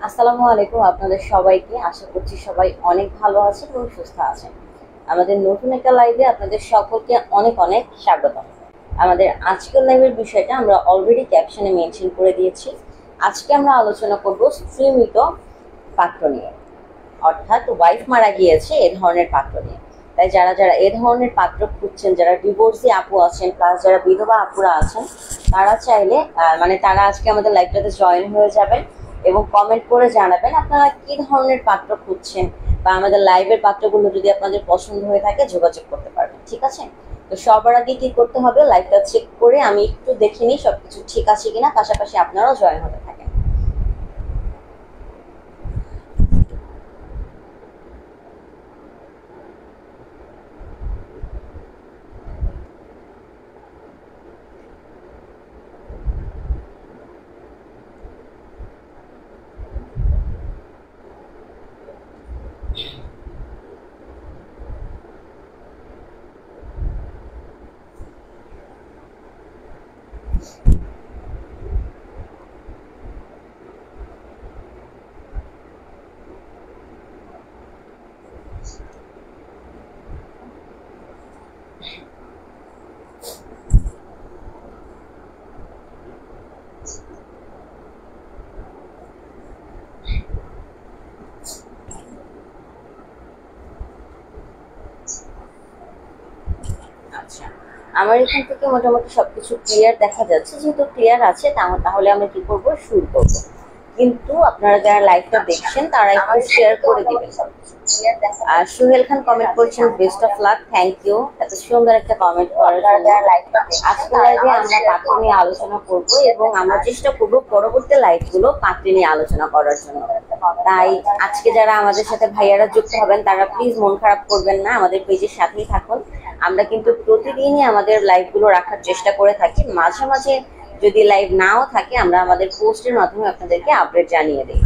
আসসালামু আলাইকুম আপনাদের সবাইকে। আশা করছি সবাই অনেক ভালো আছেন এবং সুস্থ আছেন। আমাদের নতুন একটা লাইভে আপনাদের সকলকে অনেক অনেক স্বাগতম। আমাদের আজকের লাইভের বিষয়টা আমরা অলরেডি ক্যাপশনে মেনশন করে দিয়েছি। আজকে আমরা আলোচনা করব স্ত্রীমৃত পাত্র নিয়ে, অর্থাৎ ওয়াইফ মারা গিয়েছে এ ধরনের পাত্র নিয়ে। তাই যারা যারা এ ধরনের পাত্র খুঁজছেন, যারা ডিভোর্সি আপু আছেন প্লাস যারা বিধবা আপুরা আছেন, তারা চাইলে তারা আজকে আমাদের লাইভটাতে জয়েন হয়ে যাবেন এবং কমেন্ট করে জানাবেন আপনারা কি ধরনের পাত্র খুঁজছেন, বা আমাদের লাইভের পাত্রগুলো যদি আপনাদের পছন্দ হয়ে থাকে যোগাযোগ করতে পারবেন। ঠিক আছে? তো সবার আগে কি করতে হবে, লাইভটা চেক করে আমি একটু দেখে নিই সবকিছু ঠিক আছে কিনা, পাশাপাশি আপনারাও জয়েন হতে থাকেন। আচ্ছা, আমার এখান থেকে মোটামুটি সবকিছু ক্লিয়ার দেখা যাচ্ছে। যেহেতু ক্লিয়ার আছে তাহলে আমরা কি করব, শুরু করব। কিন্তু আপনারা যারা লাইভটা দেখছেন তারা একটু শেয়ার করে দিবেন। আর সুহেল খান কমেন্ট করছেন best of luck, thank you এত সুন্দর একটা কমেন্ট করার জন্য। আজকে লাইভে আমরা পাত্র নিয়ে আলোচনা করব এবং আমরা চেষ্টা করব পরবর্তী লাইভগুলো পাত্র নিয়ে আলোচনা করার জন্য। তাই আজকে যারা আমাদের সাথে ভাইয়ারা যুক্ত হবেন তারা প্লিজ মন খারাপ করবেন না, আমাদের পেজের সাথেই থাকুন। আমরা কিন্তু প্রতিদিনই আমাদের লাইভগুলো রাখার চেষ্টা করে থাকি। মাঝে মাঝে যদি লাইভ নাও থাকে আমরা আমাদের পোস্টের মাধ্যমে আপনাদেরকে আপডেট জানিয়ে দিই।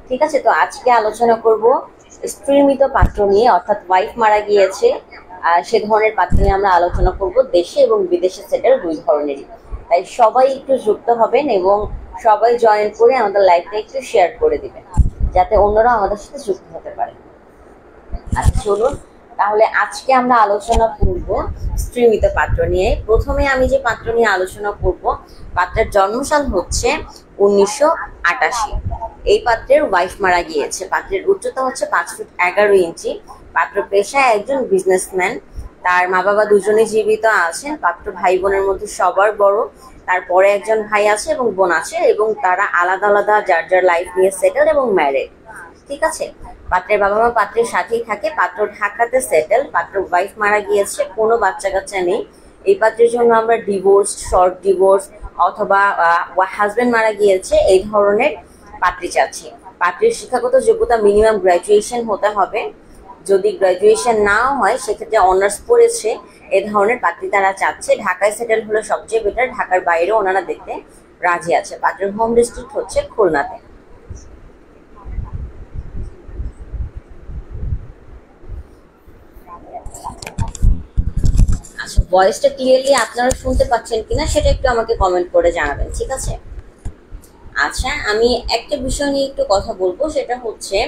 ঠিক আছে? তো আজকে আলোচনা করব স্ত্রীমৃত পাত্র নিয়ে, অর্থাৎ ওয়াইফ মারা গিয়েছে সে ধরনের পাত্র নিয়ে আমরা আলোচনা করব। দেশে এবং বিদেশে সেটেল দুই ধরনেরই। তাই সবাই একটু যুক্ত হবেন এবং সবাই জয়েন করে আমাদের লাইভটা একটু শেয়ার করে দিবেন যাতে অন্যরা আমাদের সাথে যুক্ত হতে পারে। আচ্ছা চলুন তাহলে আজকে আমরা আলোচনা করব স্ত্রীমৃত পাত্র নিয়ে। প্রথমে আমি যে পাত্র নিয়ে আলোচনা করব, পাত্রের জন্মসাল হচ্ছে 1988। এই পাত্রের ওয়াইফ মারা গিয়েছে। পাত্রের উচ্চতা হচ্ছে 5 ফুট 11 ইঞ্চি। পাত্র পেশায় একজন বিজনেসম্যান। তার মা বাবা দুজনে জীবিত আছেন। পাত্র ভাই বোনের মধ্যে সবার বড়। তারপরে একজন ভাই আছে এবং বোন আছে, এবং তারা আলাদা আলাদা যার যার লাইফ নিয়ে সেটেল এবং ম্যারেড। ঠিক আছে? পাত্রের বাবা মা পাত্রের সাথেই থাকে। পাত্র ঢাকাতে সেটেল। পাত্র ওয়াইফ মারা গিয়েছে, কোনো বাচ্চা কাচ্চা নেই। এই পাত্রের জন্য আমরা ডিভোর্স, শর্ট ডিভোর্স অথবা হাজবেন্ড মারা গিয়েছে এই ধরনের পাত্রী চাচ্ছি। পাত্রের শিক্ষাগত যোগ্যতা মিনিমাম গ্র্যাজুয়েশন হতে হবে। যদি গ্র্যাজুয়েশন নাও হয় সেক্ষেত্রে অনার্স পড়েছে এ ধরনের পাত্রী তারা চাচ্ছে। ঢাকায় সেটেল হলে সবচেয়ে বেটার, ঢাকার বাইরেও ওনারা দেখতে রাজি আছে। পাত্রের হোম ডিস্ট্রিক্ট হচ্ছে খুলনাতে। আচ্ছা, ভয়েসটা ক্লিয়ারলি আপনারা শুনতে পাচ্ছেন কিনা সেটা একটু আমাকে কমেন্ট করে জানাবেন। ঠিক আছে? আচ্ছা, আমি একটা বিষয় নিয়ে একটু কথা বলবো, সেটা হচ্ছে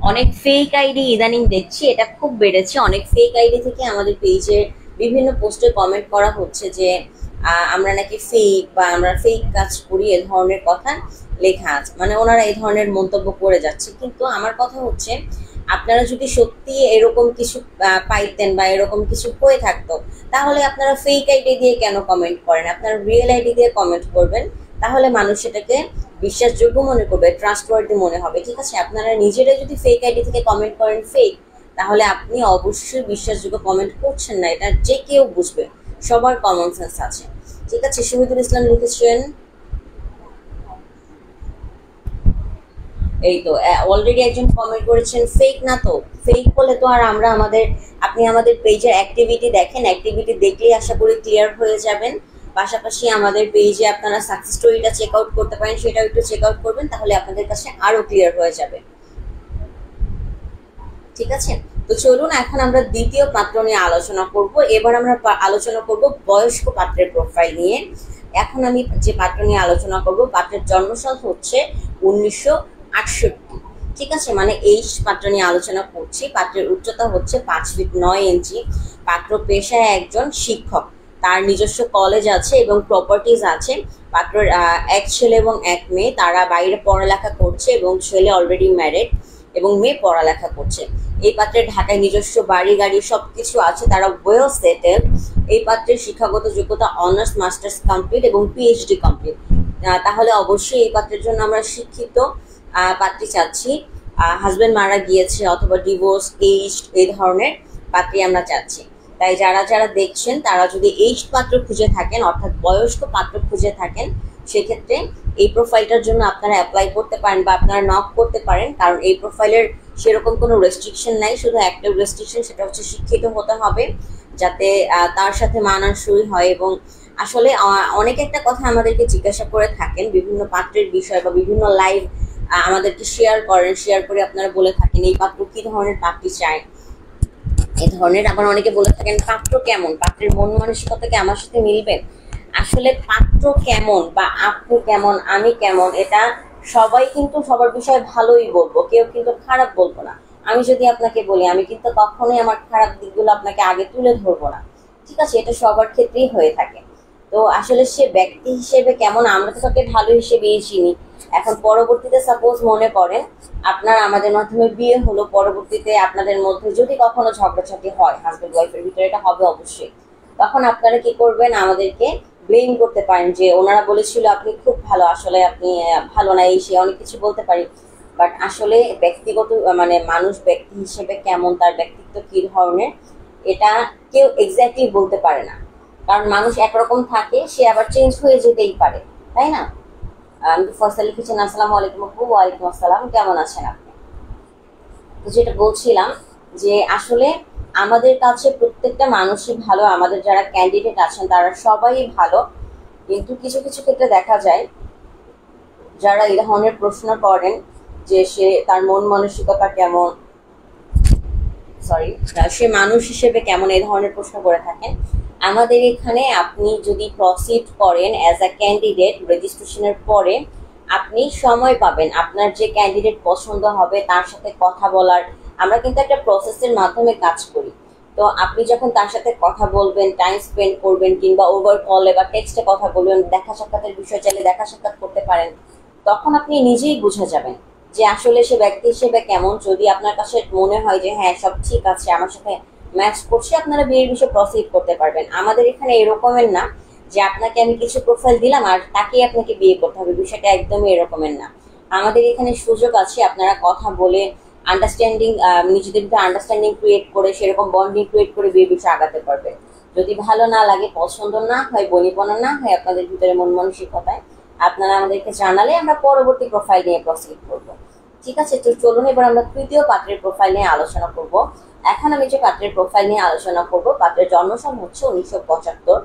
অনেক ফেক আইডি ইদানিং দেখছি, এটা খুব বেড়েছে। অনেক ফেক আইডি থেকে আমাদের পেজে বিভিন্ন পোস্টে কমেন্ট করা হচ্ছে যে আমরা নাকি ফেক বা আমরা ফেক কাজ করি, এ ধরনের কথা লেখা আছে। ওনারা এই ধরনের মন্তব্য করে যাচ্ছে। কিন্তু আমার কথা হচ্ছে, আপনারা যদি সত্যি এরকম কিছু পাইতেন বা এরকম কিছু হয়ে থাকতো, তাহলে আপনারা ফেক আইডি দিয়ে কেন কমেন্ট করেন? আপনারা রিয়েল আইডি দিয়ে কমেন্ট করবেন, তাহলে মানুষ সেটাকে বিশ্বাসযোগ্য মনে করবে, ট্রাস্টওয়ার্দি মনে হবে। ঠিক আছে? আপনারা নিজেরা যদি ফেক আইডি থেকে কমেন্ট করেন ফেক, তাহলে আপনি অবশ্যই বিশ্বাসযোগ্য কমেন্ট করছেন না, এটা যে কেউ বুঝবে। সবার কমন সেন্স আছে। ঠিক আছে? শহীদুল ইসলাম লিখেছেন, এই তো অলরেডি একজন কমেন্ট করেছেন ফেক না। তো ফেক হলে তো আর আমরা আপনি আমাদের পেজের অ্যাক্টিভিটি দেখেন, অ্যাক্টিভিটি দেখলেই আশা করি ক্লিয়ার হয়ে যাবেন। পাশাপাশি আমাদের পেজে আপনারা সাকসেস স্টোরিটা চেক আউট করতে পারেন, সেটাও একটু চেক আউট করবেন, তাহলে আপনাদের কাছে আরো ক্লিয়ার হয়ে যাবে। ঠিক আছে? তো চলুন এখন আমরা দ্বিতীয় পাত্র নিয়ে আলোচনা করব। এবার আমরা আলোচনা করব বয়স্ক পাত্রের প্রোফাইল নিয়ে। এখন আমি যে পাত্র নিয়ে আলোচনা করব, পাত্রের জন্মসাল হচ্ছে 1968। ঠিক আছে, মানে এই পাত্র নিয়ে আলোচনা করছি। পাত্রের উচ্চতা হচ্ছে 5 ফিট 9 ইঞ্চি। পাত্র পেশায় একজন শিক্ষক, তার নিজস্ব কলেজ আছে এবং প্রপার্টিজ আছে। পাত্রের এক ছেলে এবং এক মেয়ে, তারা বাইরে পড়ালেখা করছে এবং ছেলে অলরেডি ম্যারিড এবং মেয়ে পড়ালেখা করছে। এই পাত্রের ঢাকায় নিজস্ব বাড়ি গাড়ি সবকিছু আছে, তারা ওয়েল সেটেল। এই পাত্রের শিক্ষাগত যোগ্যতা অনার্স মাস্টার্স কমপ্লিট এবং পিএইচডি কমপ্লিট। তাহলে অবশ্যই এই পাত্রের জন্য আমরা শিক্ষিত পাত্রী চাচ্ছি। হাজবেন্ড মারা গিয়েছে অথবা ডিভোর্স, এইজড, এই ধরনের পাত্রী আমরা চাচ্ছি। তাই যারা যারা দেখছেন তারা যদি এইজড পাত্র খুঁজে থাকেন, অর্থাৎ বয়স্ক পাত্র খুঁজে থাকেন, সেক্ষেত্রে এই প্রোফাইলটার জন্য আপনারা অ্যাপ্লাই করতে পারেন বা আপনারা নক করতে পারেন। কারণ এই প্রোফাইলের সেরকম কোনো রেস্ট্রিকশন নাই, শুধু একটা রেস্ট্রিকশন, সেটা হচ্ছে শিক্ষিত হতে হবে, যাতে তার সাথে মানানসই হয়। এবং আসলে অনেক একটা কথা আমাদেরকে জিজ্ঞাসা করে থাকেন বিভিন্ন পাত্রের বিষয় বা বিভিন্ন লাইভ আমাদেরকে শেয়ার করেন, শেয়ার করে আপনারা বলে থাকেন এই পাত্র কি ধরনের পাত্রী চায়, এই ধরনের। আবার অনেকে বলে থাকেন পাত্র কেমন, পাত্রের মন মানসিকতা কি আমার সাথে মিলবে। আসলে পাত্র কেমন বা আপনি কেমন আমি কেমন, এটা সবাই কিন্তু সবার বিষয়ে ভালোই বলবো, কেউ কিন্তু খারাপ বলবো না। আমি যদি আপনাকে বলি, আমি কিন্তু কখনোই আমার খারাপ দিকগুলো আপনাকে আগে তুলে ধরবো না, ঠিক আছে? এটা সবার ক্ষেত্রেই হয়ে থাকে। তো আসলে সে ব্যক্তি হিসেবে কেমন, আমরা তো তাকে ভালো হিসেবেই চিনি। এখন পরবর্তীতে সাপোজ মনে করেন আপনার আমাদের মাধ্যমে বিয়ে হলো, পরবর্তীতে আপনাদের মধ্যে যদি কখনো ঝগড়াঝাটি হয় হাজবেন্ড ওয়াইফের ভিতরে, এটা হবে অবশ্যই, তখন আপনারা কি করবেন, আমাদেরকে ব্লেম করতে পারেন যে ওনারা বলেছিল আপনি খুব ভালো, আসলে আপনি ভালো না, এই সে অনেক কিছু বলতে পারি। বাট আসলে ব্যক্তিগত মানে মানুষ ব্যক্তি হিসেবে কেমন, তার ব্যক্তিত্ব কি ধরনের, এটা কেউ এক্স্যাক্টলি বলতে পারে না। কারণ মানুষ একরকম থাকে, সে আবার চেঞ্জ হয়ে যেতেই পারে, তাই না? আমি ফয়সাল লিখেছেন আসসালামু আলাইকুম আপু। ওয়ালাইকুম আসসালাম, কেমন আছেন আপনি? তো যেটা বলছিলাম যে আসলে আমাদের কাছে প্রত্যেকটা মানুষই ভালো, আমাদের যারা ক্যান্ডিডেট আছেন তারা সবাই ভালো। কিন্তু কিছু কিছু ক্ষেত্রে দেখা যায় যারা এই ধরনের প্রশ্ন করেন যে সে তার মন মানসিকতা কেমন, সরি, সে মানুষ হিসেবে কেমন, এই ধরনের প্রশ্ন করে থাকেন। আমাদের এখানে আপনি যদি প্রসিড করেন অ্যাজ আ ক্যান্ডিডেট, রেজিস্ট্রেশনের পরে আপনি সময় পাবেন আপনার যে ক্যান্ডিডেট পছন্দ হবে তার সাথে কথা বলার। আমরা কিন্তু একটা প্রসেসের মাধ্যমে কাজ করি। তো আপনি যখন তার সাথে কথা বলবেন, টাইম স্পেন্ড করবেন, কিংবা ওভার কলে বা টেক্সটে কথা বলবেন, দেখা সাক্ষাতের বিষয় চাইলে দেখা সাক্ষাৎ করতে পারেন, তখন আপনি নিজেই বুঝে যাবেন যে আসলে সে ব্যক্তি হিসেবে কেমন। যদি আপনার কাছে মনে হয় যে হ্যাঁ সব ঠিক আছে, আমার সাথে ম্যাচ করছে, আপনারা বিয়ের বিষয়ে প্রসিড করতে পারবেন। আমাদের এখানে এরকমের না যে আপনাকে আমি কিছু প্রোফাইল দিলাম আর তাকেই আপনাকে বিয়ে করতে হবে, বিষয়টা একদমই এরকমের না। আমাদের এখানে সুযোগ আছে, আপনারা কথা বলে আন্ডারস্ট্যান্ডিং, নিজেদের ভিতরে আন্ডারস্ট্যান্ডিং ক্রিয়েট করে, সেরকম বন্ডিং ক্রিয়েট করে বিয়ের বিষয়ে আগাতে পারবে। যদি ভালো না লাগে, পছন্দ না হয়, বনিবনা না হয় আপনাদের ভিতরে মন মানসিকতায়, আপনারা আমাদেরকে জানালে আমরা পরবর্তী প্রোফাইল নিয়ে প্রসিড করব। ঠিক আছে, তো চলুন এবার আমরা তৃতীয় পাত্রের প্রোফাইল নিয়ে আলোচনা করব। এখন আমি যে পাত্রের প্রোফাইল নিয়ে আলোচনা করব, পাত্রের জন্মসাল হচ্ছে 1975।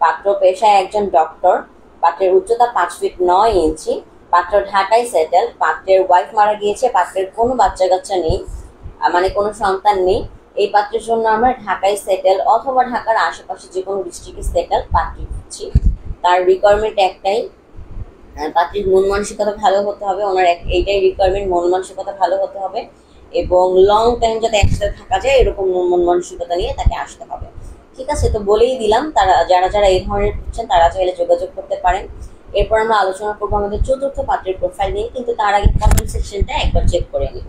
পাত্র পেশায় একজন ডক্টর। পাত্রের উচ্চতা 5 ফিট 9 ইঞ্চি। পাত্র ঢাকায় সেটেল। পাত্রের ওয়াইফ মারা গিয়েছে, পাত্রের কোনো বাচ্চা কাচ্চা নেই, মানে কোনো সন্তান নেই। এই পাত্রের জন্য আমরা ঢাকায় সেটেল অথবা ঢাকার আশেপাশে যে কোনো ডিস্ট্রিক্টে সেটেল পাত্রী খুঁজছি। তার রিকোয়ারমেন্ট একটাই, পাত্রীর মন মানসিকতা ভালো হতে হবে। ওনার এইটাই রিকোয়ারমেন্ট, মন মানসিকতা ভালো হতে হবে এবং লং টাইম যাতে একসাথে থাকা যায় এরকম মন মানসিকতা নিয়ে তাকে আসতে হবে। ঠিক আছে, তো বলেই দিলাম, তারা যারা যারা এই ধরনের খুঁজছেন তারা চাইলে যোগাযোগ করতে পারেন। এরপর আমরা আলোচনা করবো আমাদের চতুর্থ পাত্রের প্রোফাইল নিয়ে, কিন্তু তার আগে কমেন্ট সেকশনটা একবার চেক করে নিব।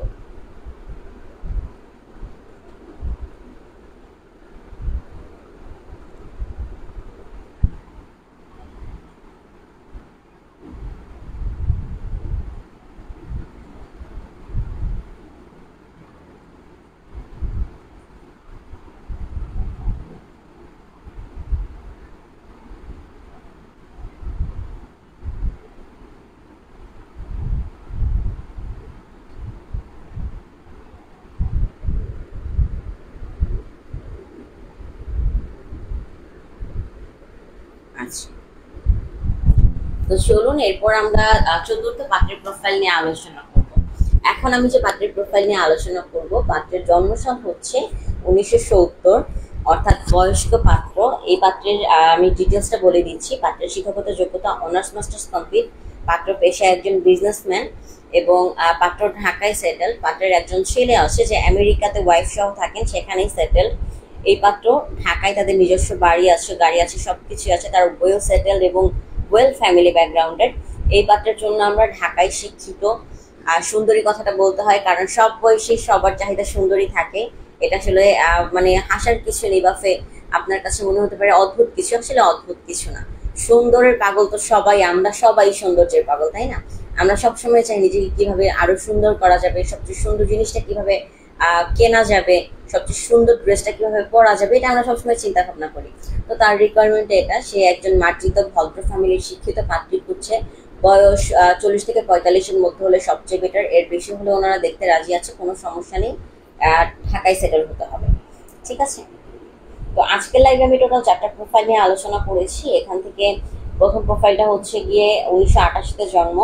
আচ্ছা, তো চলুন এরপর আমরা চতুর্থ পাত্রের প্রোফাইল নিয়ে আলোচনা করব। এখন আমি যে পাত্রের প্রোফাইল নিয়ে আলোচনা করব, পাত্রের জন্মসাল হচ্ছে 1970, অর্থাৎ বয়স্ক পাত্র। এই পাত্রের আমি ডিটেলসটা বলে দিচ্ছি। পাত্রের শিক্ষাগত যোগ্যতা অনার্স মাস্টার্স কমপ্লিট। পাত্র পেশায় একজন বিজনেসম্যান। এবং পাত্র ঢাকায় সেটেল। পাত্রের একজন ছেলে আছে যে আমেরিকাতে ওয়াইফ সহ থাকেন, সেখানেই সেটেল। এই পাত্র ঢাকায় তাদের নিজস্ব বাড়ি আছে, গাড়ি আছে, সবকিছু আছে, তার ওয়েল সেটেল এবং ওয়েল ফ্যামিলি ব্যাকগ্রাউন্ডের। এই পাত্রের জন্য আমরা ঢাকায় শিক্ষিত আর সুন্দরী কথাটা বলতে হয়, কারণ সব বয়সী সবার চাহিদা সুন্দরী থাকে। এটা আসলে মানে হাসার কিছু নেই, বা আপনার কাছে মনে হতে পারে অদ্ভুত কিছু, আসলে অদ্ভুত কিছু না। সুন্দরের পাগল তো সবাই, আমরা সবাই সৌন্দর্যের পাগল, তাই না? আমরা সবসময় চাই নিজেকে কিভাবে আরো সুন্দর করা যাবে, সবচেয়ে সুন্দর জিনিসটা কিভাবে কেনা যাবে, সবচেয়ে সুন্দর ড্রেসটা কিভাবে পরা যাবে, এটা আমরা সবসময় চিন্তা ভাবনা করি। তো তার রিকোয়ারমেন্ট এটা, সে একজন মার্জিত ভদ্র ফ্যামিলির শিক্ষিত পাত্রী খুঁজছে। বয়স 40 থেকে 45-এর মধ্যে হলে সবচেয়ে বেটার, এর বেশি হলে ওনারা দেখতে রাজি আছে, কোনো সমস্যা নেই। ঢাকায় সেটেল হতে হবে, ঠিক আছে? তো আজকের লাইভে আমি টোটাল 4টা প্রোফাইল নিয়ে আলোচনা করেছি। এখান থেকে প্রথম প্রোফাইলটা হচ্ছে গিয়ে 1988-তে জন্ম,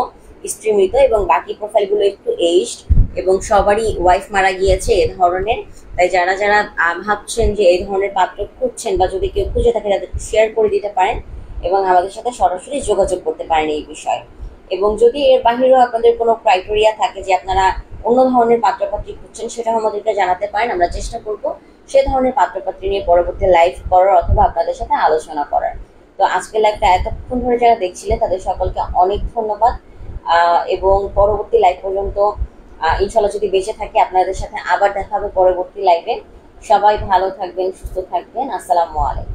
স্ত্রী মৃত, এবং বাকি প্রোফাইলগুলো একটু এইজড এবং সবারই ওয়াইফ মারা গিয়েছে এ ধরনের। তাই যারা যারা ভাবছেন যে এই ধরনের পাত্র খুঁজছেন, বা যদি কেউ খুঁজে থাকে, তাদেরকে শেয়ার করে দিতে পারেন এবং আমাদের সাথে সরাসরি যোগাযোগ করতে পারেন এই বিষয়ে। এবং যদি এর বাহিরেও আপনাদের কোনো ক্রাইটেরিয়া থাকে যে আপনারা অন্য ধরনের পাত্রপাত্রী খুঁজছেন, সেটাও আমাদেরকে জানাতে পারেন। আমরা চেষ্টা করব সে ধরনের পাত্রপাত্রী নিয়ে পরবর্তী লাইভ করার অথবা আপনাদের সাথে আলোচনা করার। তো আজকের লাইভটা এতক্ষণ ধরে যারা দেখছিলেন তাদের সকলকে অনেক ধন্যবাদ, এবং পরবর্তী লাইভ পর্যন্ত ইনশাল্লাহ যদি বেঁচে থাকি আপনাদের সাথে আবার দেখা হবে পরবর্তী লাইভে। সবাই ভালো থাকবেন, সুস্থ থাকবেন। আসসালামু আলাইকুম।